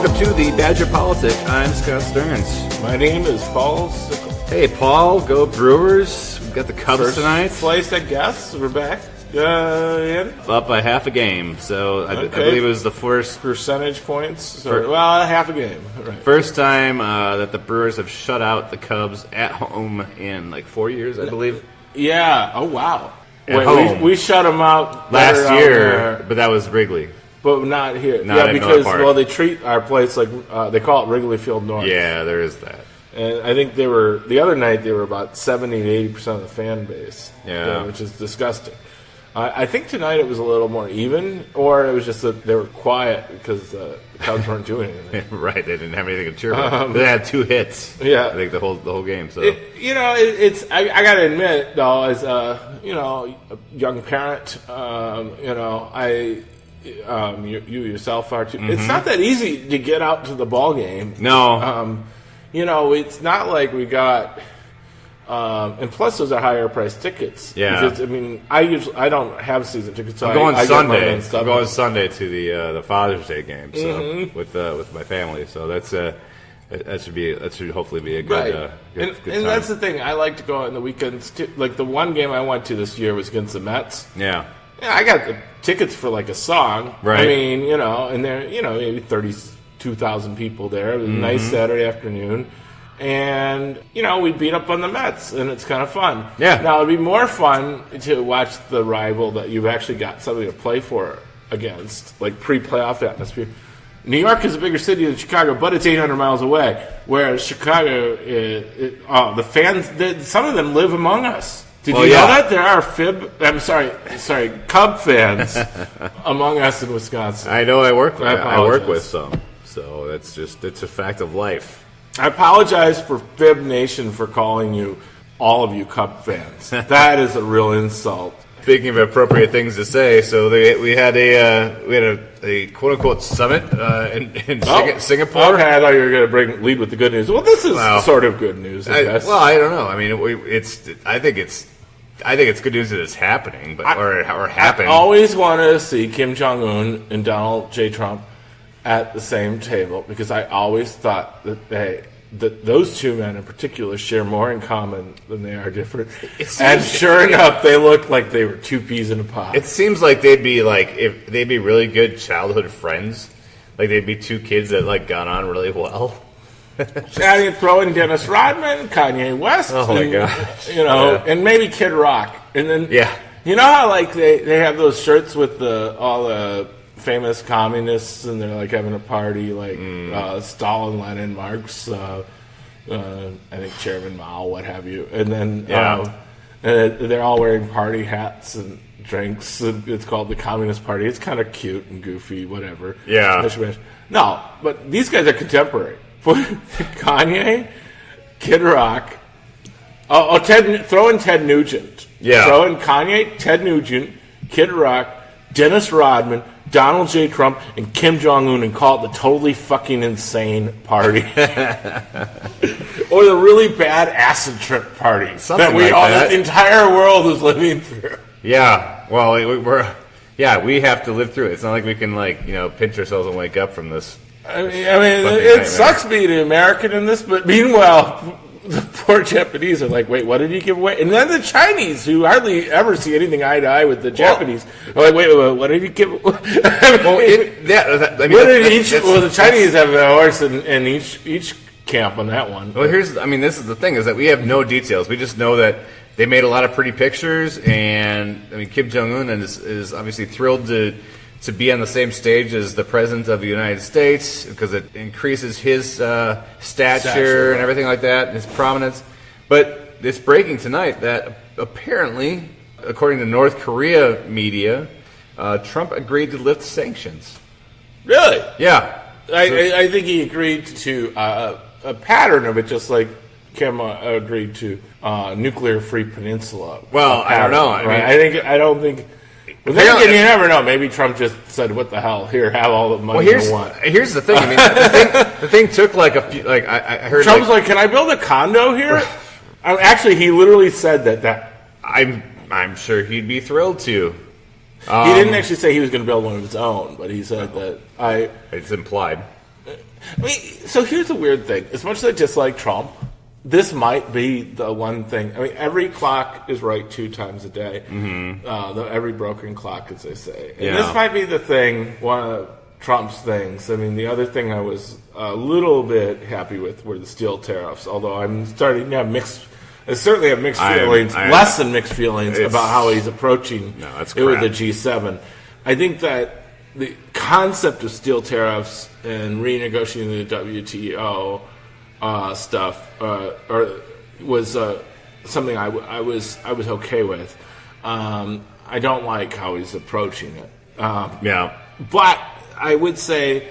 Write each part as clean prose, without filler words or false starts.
welcome to the Badger Politic. I'm Scott Stearns. My name is Paul Sickle. Hey, Paul, go Brewers. We've got the Cubs First tonight. Place, I guess. We're back. In. Up by half a game, so I believe it was the first percentage points. Half a game. Right. First time that the Brewers have shut out the Cubs at home in like 4 years, I believe. Yeah. Oh wow. Wait, we shut them out last year, but that was Wrigley. But not here. Not because they treat our place like they call it Wrigley Field North. Yeah, there is that. And I think the other night they were about 70 to 80% of the fan base. Yeah, which is disgusting. I think tonight it was a little more even, or it was just that they were quiet because the Cubs weren't doing anything. Right, they didn't have anything to cheer about. They had 2 hits. Yeah, I think the whole game. So it's I got to admit though, as a young parent, you yourself are too. Mm-hmm. It's not that easy to get out to the ball game. No, it's not like we got. And plus, those are higher price tickets. Yeah, I don't have season tickets. So I'm going Sunday. I'm going Sunday to the Father's Day game. So with my family. So that should hopefully be a good. Right. Good and that's the thing. I like to go out on the weekends too. Like the one game I went to this year was against the Mets. Yeah. I got the tickets for like a song. Right. I mean, and there, maybe 32,000 people there. It was a nice Saturday afternoon. And, we beat up on the Mets, and it's kind of fun. Yeah. Now, it'd be more fun to watch the rival that you've actually got something to play for against, like pre-playoff atmosphere. New York is a bigger city than Chicago, but it's 800 miles away, whereas Chicago, the fans, some of them live among us. Did you know that? There are Cub fans among us in Wisconsin. I know I work with some, so it's a fact of life. I apologize for Fib Nation for calling you, all of you Cub fans. That is a real insult. Speaking of appropriate things to say, so we had a quote unquote summit in Singapore. Okay, I thought you were going to lead with the good news. Well, this is sort of good news, I guess. Well, I don't know. I mean, I think it's good news that it's happening, or happened. I always wanted to see Kim Jong-un and Donald J. Trump at the same table, because I always thought that those two men in particular share more in common than they are different. And sure enough, they look like they were 2 peas in a pod. It seems like they'd be really good childhood friends. Like they'd be 2 kids that got on really well. Now you throw in Dennis Rodman, Kanye West, my gosh, and maybe Kid Rock, and then you know how they have those shirts with all the famous communists, and they're having a party, Stalin, Lenin, Marx, I think Chairman Mao, what have you, and then they're all wearing party hats and drinks, and it's called the Communist Party. It's kind of cute and goofy, whatever. Yeah. No, but these guys are contemporary. Kanye, Kid Rock, throw in Ted Nugent. Yeah. Throw in Kanye, Ted Nugent, Kid Rock, Dennis Rodman, Donald J. Trump, and Kim Jong-un, and call it the totally fucking insane party. Or the really bad acid trip party that the entire world is living through. Yeah. Well, we have to live through it. It's not like we can pinch ourselves and wake up from this. I mean, it sucks being an American in this, but meanwhile, the poor Japanese are like, wait, what did he give away? And then the Chinese, who hardly ever see anything eye to eye with the Japanese, are like, wait, what did he give away? The Chinese have a horse in each camp on that one. Well, this is the thing, is that we have no details. We just know that they made a lot of pretty pictures, and Kim Jong-un is obviously thrilled to be on the same stage as the President of the United States, because it increases his stature and everything like that, and his prominence. But it's breaking tonight that apparently, according to North Korea media, Trump agreed to lift sanctions. Really? Yeah. I think he agreed to a pattern of it, just like Kim agreed to nuclear-free peninsula. Well, I don't know. I don't think. Well, then again, you never know. Maybe Trump just said, "What the hell? Here, have all the money you want." Here's the thing. The thing took a few. I heard Trump's like, "Can I build a condo here?" Actually, he literally said that. I'm sure he'd be thrilled to. He didn't actually say he was going to build one of his own, but he said that It's implied. I mean, so here's the weird thing. As much as I dislike Trump, this might be the one thing. I mean, every clock is right 2 times a day. Every broken clock, as they say. And this might be the thing, one of Trump's things. I mean, the other thing I was a little bit happy with were the steel tariffs, although I'm starting to have mixed... I certainly have mixed feelings, less than mixed feelings, about how he's approaching it with the G7. I think that the concept of steel tariffs and renegotiating the WTO stuff was something I was okay with. I don't like how he's approaching it. But I would say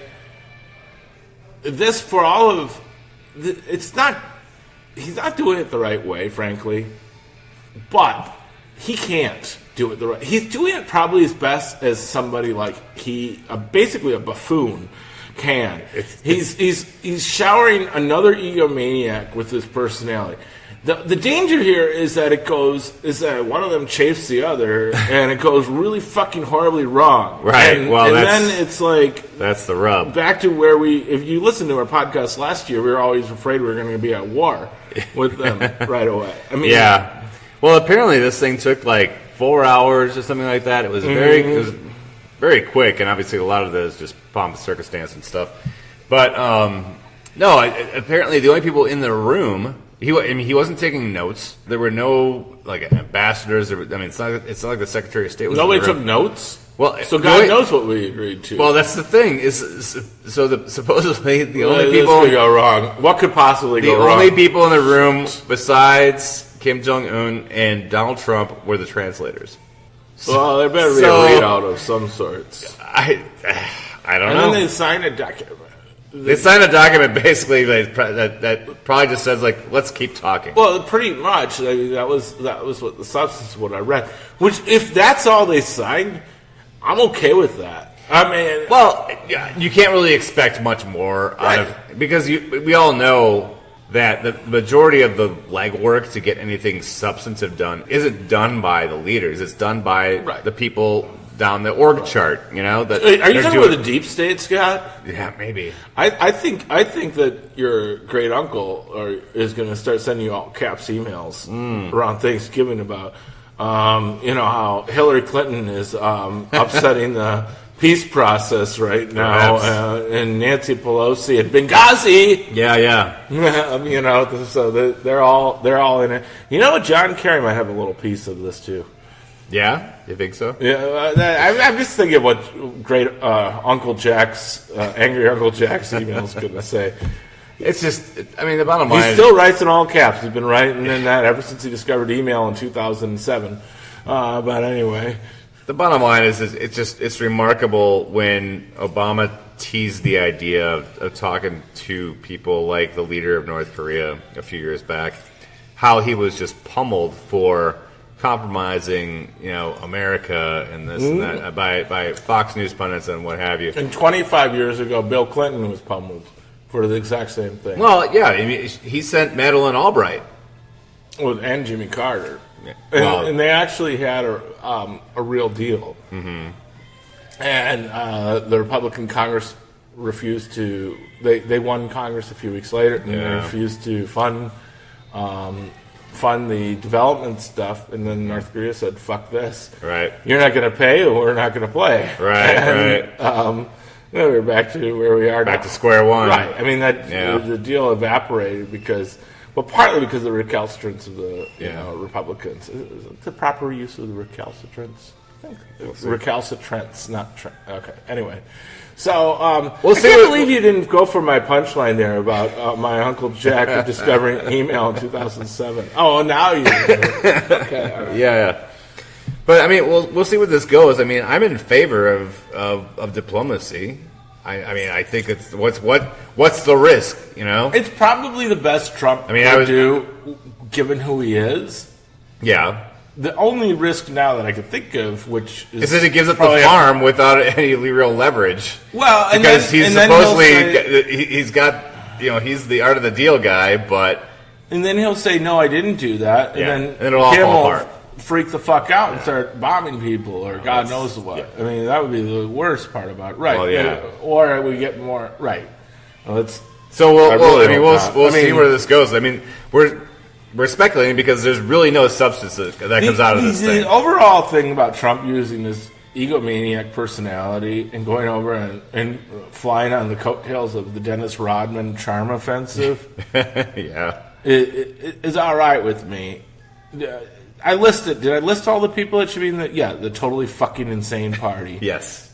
this, for all of it's not. He's not doing it the right way, frankly, but he can't do it the right. He's doing it probably as best as somebody like basically a buffoon, can. He's showering another egomaniac with his personality. The danger here is that one of them chafes the other, and it goes really fucking horribly wrong. Right. And then it's like that's the rub. Back to where if you listen to our podcast last year, we were always afraid we were going to be at war with them right away. I mean, yeah. Well, apparently this thing took like 4 hours or something like that. It was very quick, and obviously a lot of this is just pomp and circumstance and stuff. But no, apparently the only people in the room. He wasn't taking notes. There were no ambassadors. It's not like the Secretary of State was. Nobody took notes. Well, so God knows what we agreed to. Well, that's the thing. Supposedly the only people could go wrong. What could possibly go wrong? The only people in the room besides Kim Jong-un and Donald Trump were the translators. Well, there better be a readout of some sorts. I don't know. And then they signed a document. They signed a document basically that probably just says let's keep talking. Well, pretty much. I mean, that was what the substance of what I read. Which, if that's all they signed, I'm okay with that. I mean, well, you can't really expect much more out of, because we all know that the majority of the legwork to get anything substantive done isn't done by the leaders. It's done by the people down the org chart, that are you talking about the deep state, Scott? Yeah, maybe. I think that your great uncle is going to start sending you all caps emails around Thanksgiving about how Hillary Clinton is upsetting the peace process right now, and Nancy Pelosi at Benghazi. Yeah. So they're all in it. You know what? John Kerry might have a little piece of this too. Yeah, you think so? Yeah, I'm just thinking what great Uncle Jack's angry Uncle Jack's email is going to say. It's just, the bottom line. He still writes in all caps. He's been writing in that ever since he discovered email in 2007. But anyway, the bottom line is it's remarkable when Obama teased the idea of talking to people like the leader of North Korea a few years back, how he was just pummeled for compromising, America and this and that by Fox News pundits and what have you. And 25 years ago, Bill Clinton was pummeled for the exact same thing. Well, yeah, he sent Madeleine Albright. And Jimmy Carter. Yeah. And they actually had a real deal. Mm-hmm. And the Republican Congress refused to... They won Congress a few weeks later, and they refused to fund the development stuff, and then North Korea said, "Fuck this! Right? You're not going to pay, or we're not going to play." Right. We're back to where we are. Back to square one. Right. I mean the deal evaporated partly because of the recalcitrance of the Republicans. Is it the proper use of the recalcitrance? Recalcitrance, not okay. Anyway. So, I can't believe you didn't go for my punchline there about my Uncle Jack discovering email in 2007. Oh, now you do. Okay. All right. Yeah. But, we'll see where this goes. I'm in favor of diplomacy. I think it's what's the risk, It's probably the best Trump could do, given who he is. Yeah. The only risk now that I could think of, which is that it gives up the farm without any real leverage. Well, because he's supposedly he's got he's the art of the deal guy, but and then he'll say no, I didn't do that, and then it'll all Kim fall will apart. Freak the fuck out and start bombing people, or God knows what. Yeah. That would be the worst part about it, right? Well, yeah. Or we get more right. Well, we'll see where this goes. I mean, we're speculating because there's really no substance that comes out of this thing. The overall thing about Trump using this egomaniac personality and going over and flying on the coattails of the Dennis Rodman charm offensive, yeah, it is all right with me. Did I list all the people that should be in the totally fucking insane party? Yes.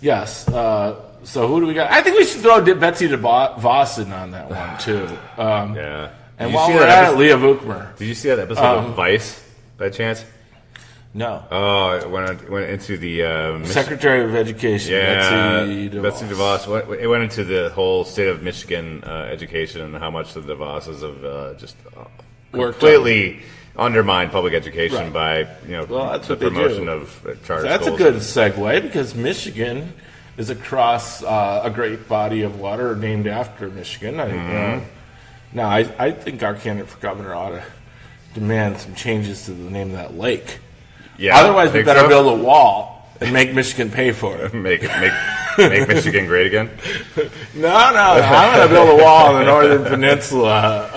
So who do we got? I think we should throw Betsy DeVos in on that one too. Yeah. And while we're at it, Leah Vukmer. Did you see that episode of Vice by chance? No. Oh, it went into the Secretary of Education. Yeah, Betsy DeVos. It went into the whole state of Michigan education and how much the DeVosses have just completely undermined public education by the promotion of charter schools. That's a good segue because Michigan is across a great body of water named after Michigan. Now, I think our candidate for governor ought to demand some changes to the name of that lake. Yeah, otherwise, we better build a wall and make Michigan pay for it. make Michigan great again? No. I'm going to build a wall on the northern peninsula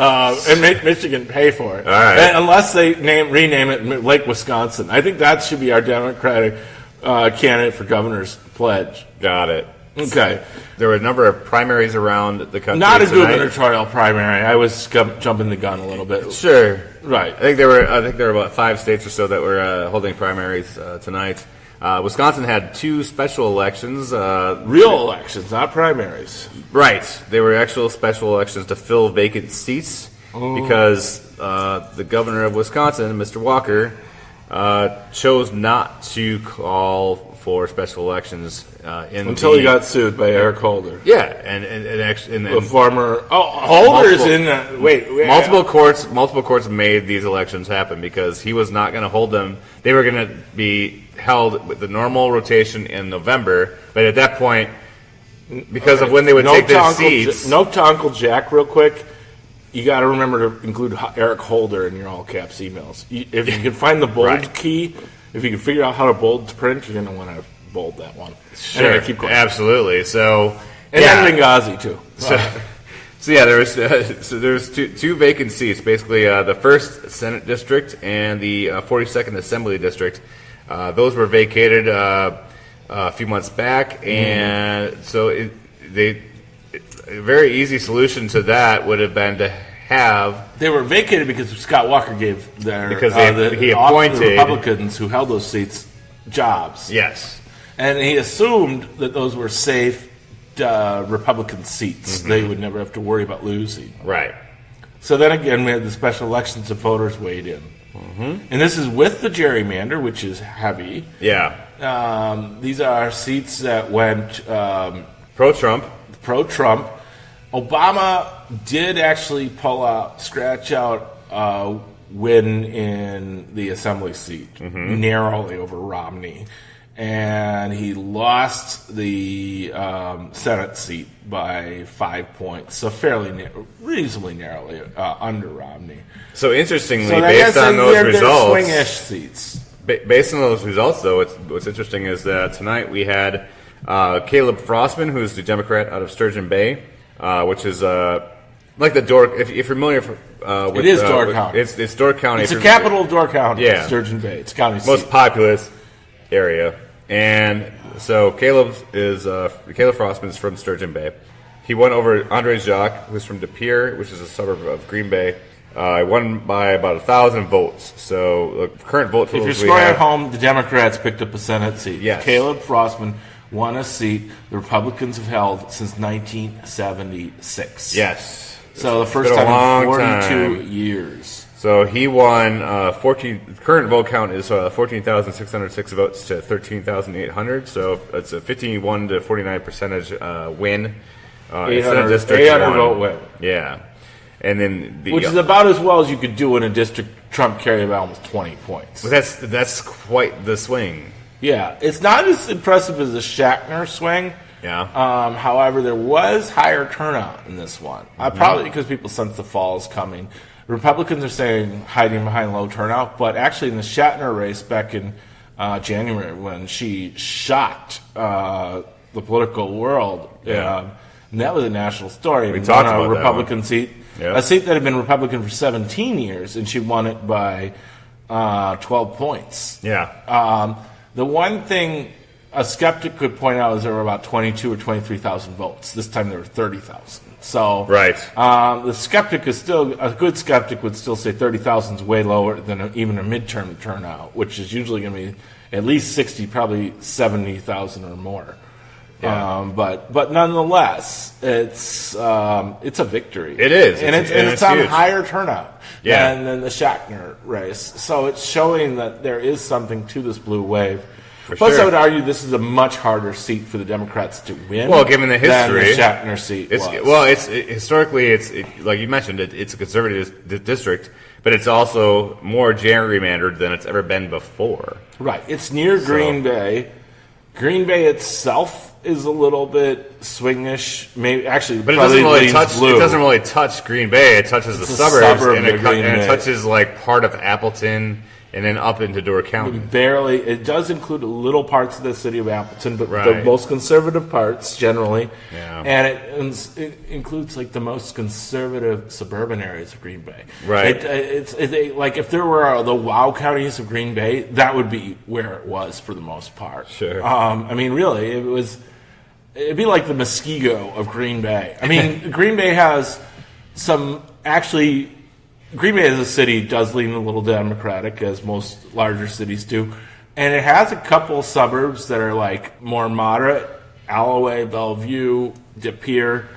and make Michigan pay for it. All right. Unless they rename it Lake Wisconsin. I think that should be our Democratic candidate for governor's pledge. Got it. Okay. There were a number of primaries around the country. Not a gubernatorial primary. I was jumping the gun a little bit. Sure. Right. I think there were about 5 states or so that were holding primaries tonight. Wisconsin had 2 special elections. Real elections, not primaries. Right. They were actual special elections to fill vacant seats because the governor of Wisconsin, Mr. Walker, chose not to call for special elections until he got sued by Eric Holder. Yeah, and actually, the former Holder's in. Wait, multiple courts made these elections happen because he was not going to hold them. They were going to be held with the normal rotation in November, but at that point, because of when they would take their seats. Note to Uncle Jack, real quick. You got to remember to include Eric Holder in your all caps emails. If you can find the bold key. If you can figure out how to bold print, you're going to want to bold that one. Sure, anyway, keep going. Absolutely. So, and then Benghazi too. There was two vacant seats. Basically, the 1st Senate district and the 42nd Assembly district. Those were vacated a few months back, and so a very easy solution to that would have been to have. They were vacated because Scott Walker gave he appointed the Republicans who held those seats jobs. Yes, and he assumed that those were safe Republican seats. Mm-hmm. They would never have to worry about losing. Right. So then again, we had the special elections of voters weighed in, and this is with the gerrymander, which is heavy. Yeah. These are seats that went pro-Trump. Pro-Trump. Obama did actually scratch out a win in the assembly seat, narrowly over Romney. And he lost the Senate seat by 5 points, so reasonably narrowly under Romney. So interestingly, based on those results, swing-ish seats. Based on those results, though, what's interesting is that tonight we had Caleb Frostman, who's the Democrat out of Sturgeon Bay. Which is like the Door. If you're familiar with it is Door County. It's Door County. It's the capital of Door County. Yeah, Sturgeon Bay. It's county seat. Most populous area, and so Caleb Frostman is from Sturgeon Bay. He won over Andre Jacques, who's from De Pere, which is a suburb of Green Bay. Won by about 1,000 votes. So the current vote totals. If you're scoring at home, the Democrats picked up a Senate seat. Yes. Caleb Frostman won a seat the Republicans have held since 1976. Yes. So the first time in 42 years. So he won 14. Current vote count is 14,606 votes to 13,800. So it's a 51 to 49% win. 800 vote win. Yeah. And then which is about as well as you could do in a district Trump carried by almost 20 points. Well, that's quite the swing. Yeah, it's not as impressive as the Shatner swing. Yeah. However, there was higher turnout in this one. Probably because people sense the fall is coming. Republicans are saying hiding behind low turnout, but actually in the Shatner race back in January when she shocked the political world, and that was a national story. We talked about a Republican seat, yeah. a seat that had been Republican for 17 years, and she won it by 12 points. Yeah. The one thing a skeptic could point out is there were about 22 or 23,000 votes. This time there were 30,000. So, right. The skeptic is still, a good skeptic would still say 30,000 is way lower than even a midterm turnout, which is usually going to be at least 60, probably 70,000 or more. Yeah. But nonetheless, it's a victory. It is, and it's on huge. higher turnout Yeah. than the Shatner race. So it's showing that there is something to this blue wave. Plus, sure. I would argue this is a much harder seat for the Democrats to win. Well, given the history, than the Shatner seat was. Well, historically, like you mentioned, it's a conservative district, but it's also more gerrymandered than it's ever been before. Right. It's near Green Bay. Green Bay itself is a little bit swingish, maybe actually, but it doesn't really touch. Blue. It doesn't really touch Green Bay. It touches the suburbs, and it touches like part of Appleton. And then up into Door County. Barely. It does include little parts of the city of Appleton, but right. the most conservative parts generally. Yeah. And it includes like the most conservative suburban areas of Green Bay. Right. Like if there were the wow counties of Green Bay, that would be where it was for the most part. Sure. I mean, really, it'd be like the Muskego of Green Bay. I mean, Green Bay has some actually. Green Bay as a city does lean a little Democratic, as most larger cities do. And it has a couple suburbs that are like more moderate. Alloway, Bellevue, De Pere,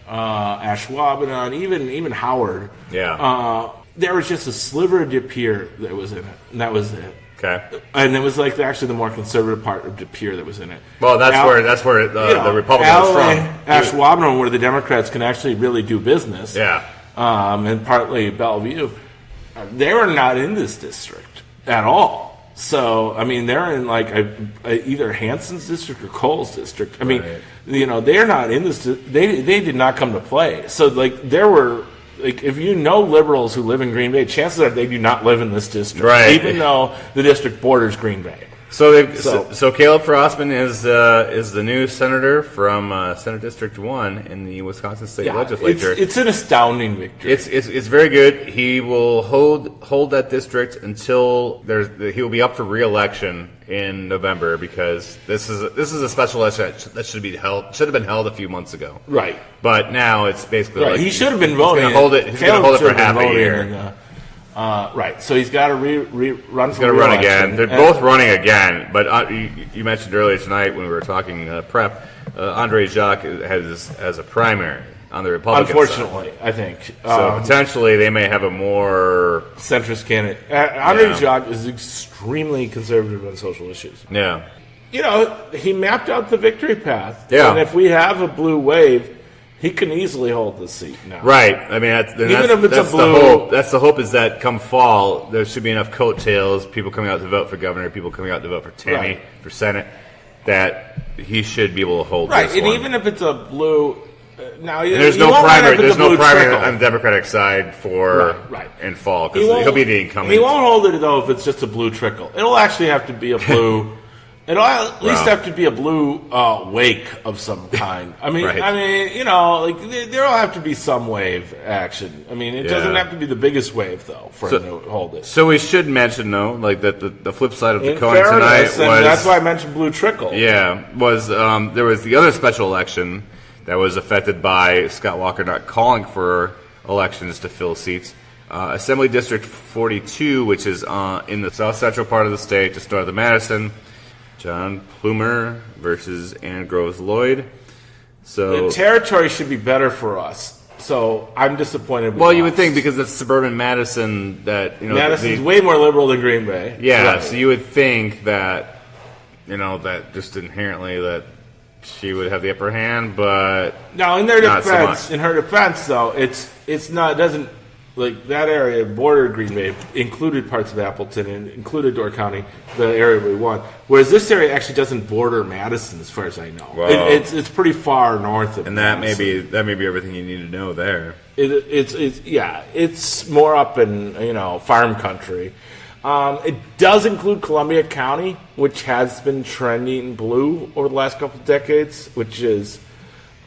Ashwaubenon, even Howard. Yeah. There was just a sliver of De Pere that was in it, and that was it. Okay. And it was like actually the more conservative part of De Pere that was in it. Well, that's where the Republican was from. Ashwaubenon, where the Democrats can actually really do business. Yeah. And partly Bellevue, they were not in this district at all. So, I mean, they're in like either Hanson's district or Cole's district. I mean, they're not in this. They did not come to play. So, like, there were like if you know liberals who live in Green Bay, chances are they do not live in this district, right? Even though the district borders Green Bay. So Caleb Frostman is the new senator from Senate District 1 in the Wisconsin State Legislature. It's an astounding victory. It's very good. He will hold that district until he will be up for re-election in November, because this is a special election that should have been held a few months ago. Right. But now it's basically right. He should have been voting. He's going to hold it for half a year. Right, so he's got to run. He's got to run again. They're both running again. But you mentioned earlier tonight when we were talking prep, Andre Jacques has a primary on the Republican Unfortunately, side. I think. So potentially they may have a more centrist candidate. Andre Jacques is extremely conservative on social issues. Yeah. He mapped out the victory path. Yeah. And if we have a blue wave, he can easily hold the seat now. Right. I mean, if it's a blue, the hope. That's the hope, is that come fall, there should be enough coattails, people coming out to vote for governor, people coming out to vote for Tammy, for Senate, that he should be able to hold this and one. even if it's a blue... there's no primary on the Democratic side for in fall, because he'll be the incumbent. He won't hold it, though, if it's just a blue trickle. It'll actually have to be a blue... It'll at least have to be a blue wake of some kind. I mean, there'll have to be some wave action. I mean, it doesn't have to be the biggest wave, though, for him to hold it. So we should mention, though, like that the flip side of the coin tonight was... that's why I mentioned blue trickle. Yeah, was there was the other special election that was affected by Scott Walker not calling for elections to fill seats. Assembly District 42, which is in the south central part of the state, just north of Madison. John Plumer versus Ann Groves Lloyd. So the territory should be better for us. So I'm disappointed. Well, you would think, because it's suburban Madison, that Madison's way more liberal than Green Bay. Yeah, right. So you would think that that just inherently that she would have the upper hand, but now in her defense, though, it's not. It doesn't. Like, that area bordered Green Bay, included parts of Appleton, and included Door County, the area we want. Whereas this area actually doesn't border Madison, as far as I know. Wow. It's pretty far north of. And Madison. that may be everything you need to know there. It's more up in farm country. It does include Columbia County, which has been trending blue over the last couple of decades, which is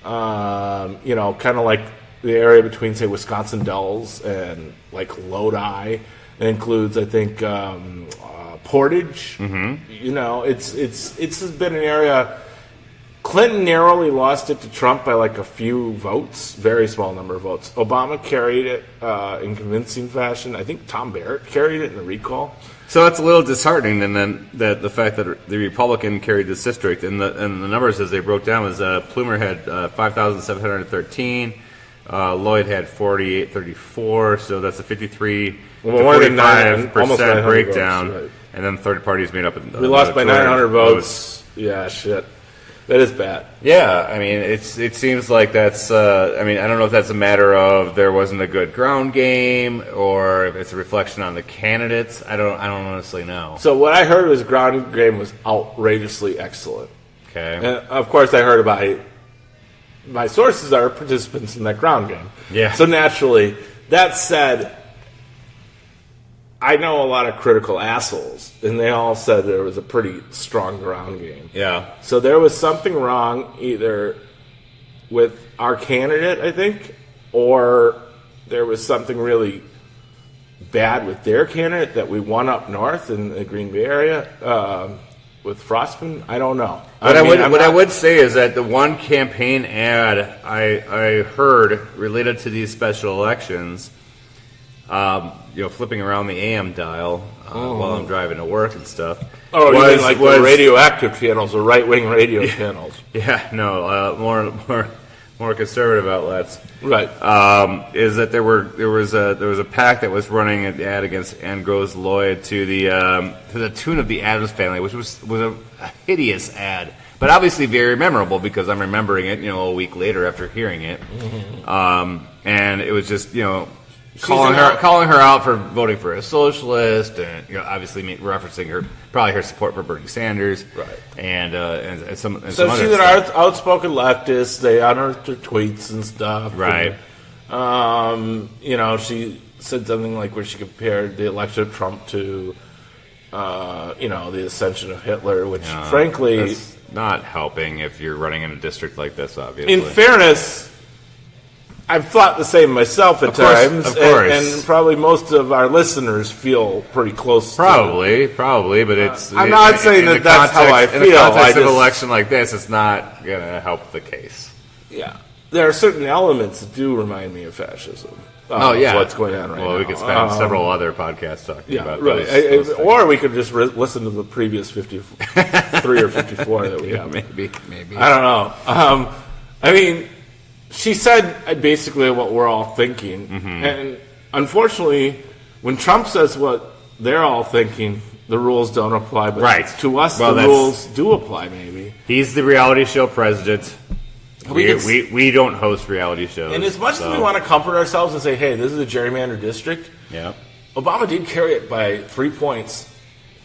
kind of like the area between, say, Wisconsin Dells and like Lodi. It includes, I think, Portage. It's been an area. Clinton narrowly lost it to Trump by like a few votes, very small number of votes. Obama carried it in convincing fashion. I think Tom Barrett carried it in the recall. So that's a little disheartening, and then the fact that the Republican carried this district, and the numbers as they broke down was Plumer had 5,713, Lloyd had 4,834, so that's a 53 to 45% breakdown, votes, right. And then third parties made up. We lost by 900 votes. Yeah, shit. That is bad. Yeah, I mean, it seems like that's. I don't know if that's a matter of there wasn't a good ground game, or if it's a reflection on the candidates. I don't honestly know. So what I heard was ground game was outrageously excellent. Okay. And of course, I heard about my sources are participants in that ground game. Yeah. So naturally, that said, I know a lot of critical assholes, and they all said there was a pretty strong ground game. Yeah. So there was something wrong either with our candidate, I think, or there was something really bad with their candidate that we won up north in the Green Bay area with Frostman. I don't know. What I would say is that the one campaign ad I heard related to these special elections, flipping around the AM dial while I'm driving to work and stuff. Oh, you mean like the radioactive channels, the right-wing radio channels? Yeah, no, more conservative outlets. Right. Is that there was a PAC that was running an ad against Ambrose Lloyd to the tune of the Addams Family, which was a hideous ad, but obviously very memorable because I'm remembering it, a week later after hearing it. Mm-hmm. And it was just, calling her out for voting for a socialist, and obviously referencing probably her support for Bernie Sanders, right? And some. And so some she's an outspoken leftist. They honor her tweets and stuff, right? And, she said something like where she compared the election of Trump to, the ascension of Hitler, which frankly, that's not helping if you're running in a district like this. Obviously, in fairness, I've thought the same myself at times, of course. And probably most of our listeners feel pretty close. Probably, but it's. I'm not saying that that's how I feel. In the context of an election like this, it's not going to help the case. Yeah, there are certain elements that do remind me of fascism. What's going on right now? Well, we could spend several other podcasts talking about right. those or we could just listen to the previous 53 or 54 that we have. Maybe. I don't know. She said basically what we're all thinking. Mm-hmm. And unfortunately, when Trump says what they're all thinking, the rules don't apply. But to us, the rules do apply, maybe. He's the reality show president. We don't host reality shows. And as much as we want to comfort ourselves and say, hey, this is a gerrymandered district, Obama did carry it by 3 points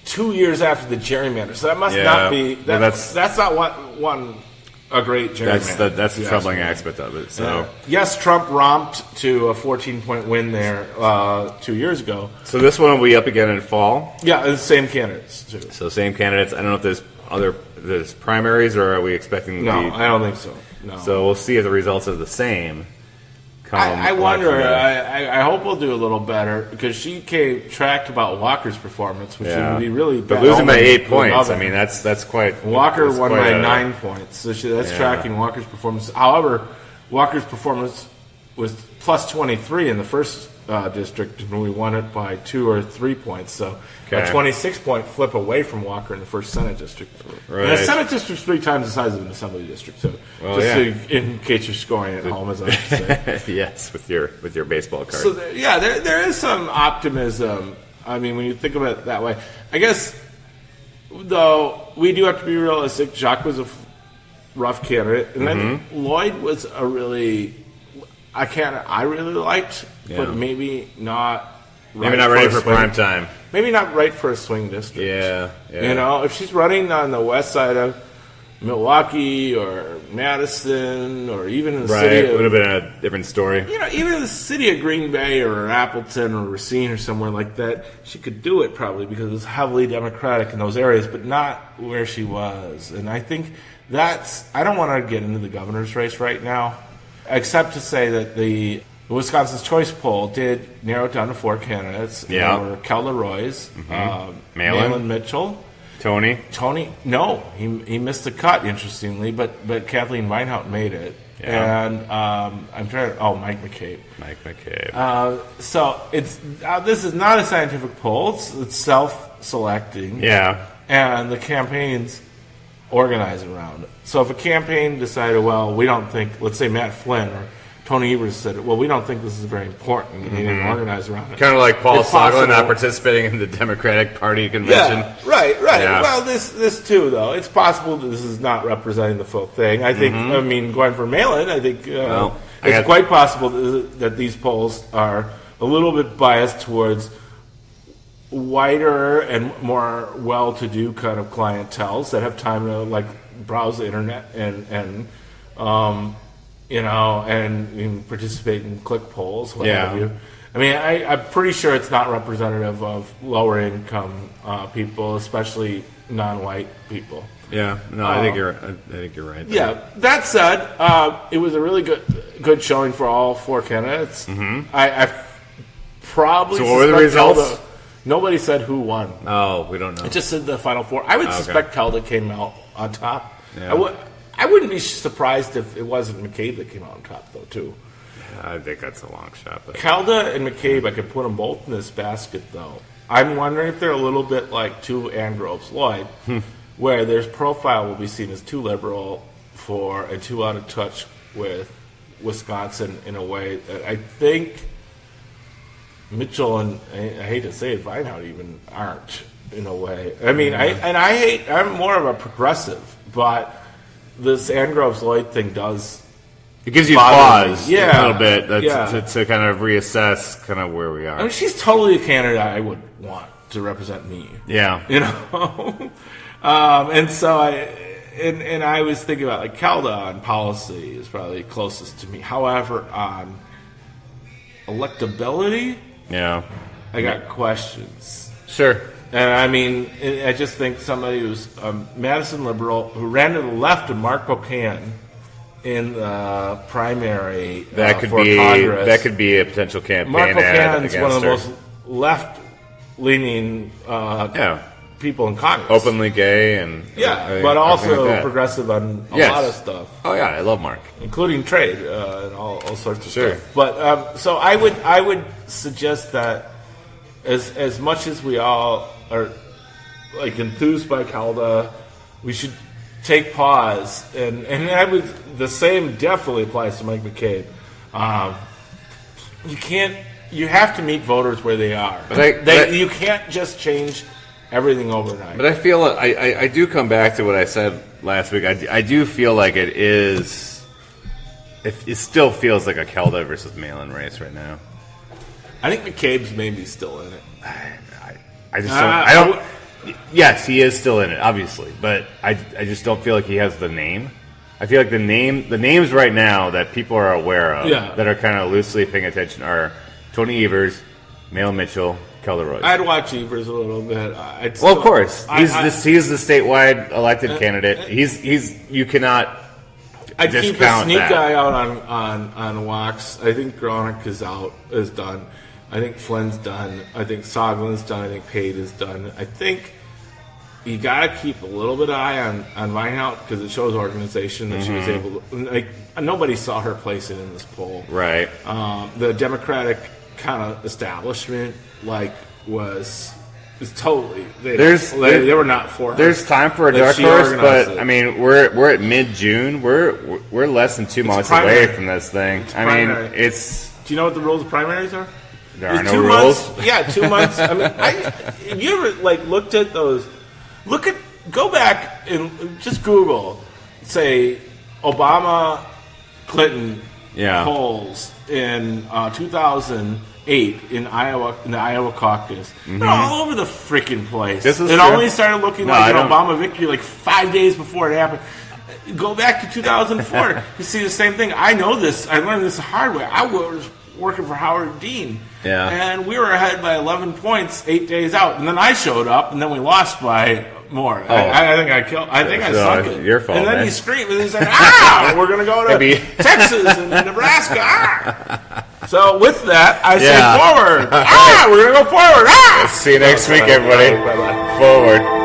2 years after the gerrymander. So that must not be... That's not a great gerrymander. That's the troubling aspect of it. So yes, Trump romped to a 14-point win there 2 years ago. So this one will be up again in fall? Yeah, the same candidates, too. So same candidates. I don't know if there's primaries, or are we expecting... No, I don't think so. No. So we'll see if the results are the same. I wonder. I hope we'll do a little better, because she tracked about Walker's performance, which would be really bad. But losing by 8 points, that's quite... Walker won by 9 points, so that's tracking Walker's performance. However, Walker's performance was plus 23 in the first district, and we won it by 2 or 3 points. So a 26-point flip away from Walker in the first Senate district. Right. And the Senate district's 3 times the size of an Assembly district. So in case you're scoring at home, as I say. Yes, with your baseball card. So there is some optimism. I mean, when you think about it that way, I guess. Though we do have to be realistic. Jacques was a rough candidate, and then Lloyd was a really. I really liked, but maybe not. Maybe not ready for prime time. Maybe not right for a swing district. Yeah. If she's running on the west side of Milwaukee or Madison or even in the city, it would have been a different story. Even in the city of Green Bay or Appleton or Racine or somewhere like that, she could do it probably because it was heavily Democratic in those areas, but not where she was. And I think I don't want to get into the governor's race right now, except to say that the Wisconsin's Choice poll did narrow it down to 4 candidates. Yeah. They were Kelda Royce, Malin Mitchell. Tony, no, he missed the cut, interestingly, but Kathleen Weinhaut made it. Yeah. And Mike McCabe. So this is not a scientific poll. It's self-selecting. Yeah. And the campaign's organized around it. So if a campaign decided, well, we don't think, let's say Matt Flynn or Tony Evers said, well, we don't think this is very important, and they didn't organize around it. Kind of like Paul Soglin not participating in the Democratic Party convention. Yeah, right. Yeah. Well, this too, though. It's possible that this is not representing the full thing. I think, going for Malin, I think it's quite possible that these polls are a little bit biased towards whiter and more well-to-do kind of clienteles that have time to, browse the internet and participate in click polls, what have you. I mean, I'm pretty sure it's not representative of lower income people, especially non-white people. Yeah, no, I think you're right. There. Yeah. That said, it was a really good showing for all 4 candidates. Mm-hmm. I probably. So what were the results? Nobody said who won. Oh, we don't know. It just said the final 4. I would suspect Kelda came out on top. Yeah. I wouldn't be surprised if it wasn't McCabe that came out on top, though, too. Yeah, I think that's a long shot. But Kelda and McCabe, I could put them both in this basket, though. I'm wondering if they're a little bit like 2 Ann Groves Lloyd, where their profile will be seen as too liberal and too out of touch with Wisconsin in a way that I think Mitchell and, I hate to say it, Weinhaut even aren't, in a way. I mean, I'm more of a progressive, but this Ann Groves Lloyd thing does. It gives you pause a little bit to kind of reassess kind of where we are. I mean, she's totally a candidate I would want to represent me. Yeah. And so I was thinking about, Kelda on policy is probably closest to me. However, on electability, I got questions. Sure. And I mean, I just think somebody who's a Madison liberal who ran to the left of Mark Buchanan in the primary for Congress. That could be a potential campaign. Mark Buchanan's one of the most left-leaning people in Congress. Openly gay and but also progressive on a lot of stuff. Oh yeah, I love Mark, including trade and all sorts of stuff. But so I would suggest that as much as we all are enthused by Kelda, we should take pause, and the same definitely applies to Mike McCabe. You have to meet voters where they are. You can't just change everything overnight. But I feel I do come back to what I said last week. I do feel like it is. It still feels like a Kelda versus Malin race right now. I think McCabe's maybe still in it. I just don't. I don't. Yes, he is still in it, obviously, but I just don't feel like he has the name. I feel like the names right now that people are aware of that are kind of loosely paying attention are Tony Evers, Malin Mitchell, Kelda Royce. I'd watch Evers a little bit. Of course, he's the statewide elected candidate. You cannot. I'd keep the sneak guy out on Wax. I think Gronick is done. I think Flynn's done. I think Soglin's done. I think Pate is done. I think you got to keep a little bit of eye on Weinhaut because it shows organization that she was able to. Nobody saw her place in this poll. Right. The Democratic kind of establishment was totally. They were not for her. There's time for a dark horse, but I mean we're at mid-June. We're less than 2 months away from this thing. It's. Do you know what the rules of primaries are? There are no rules. 2 months. I mean, have you ever looked at those? Go back and just Google, say Obama, Clinton polls in 2008 in Iowa in the Iowa caucus. They're all over the freaking place. It only started looking like an Obama victory 5 days before it happened. Go back to 2004. You see the same thing. I know this. I learned this the hard way. I was working for Howard Dean. Yeah. And we were ahead by 11 points 8 days out. And then I showed up, and then we lost by more. I think I killed. I think I sunk it. Your fault. And then man. he screamed and he said, "Ah, we're gonna go to Texas and Nebraska." Ah. So with that, I say forward. We're gonna go forward. See you next week, everybody. Bye-bye. Forward.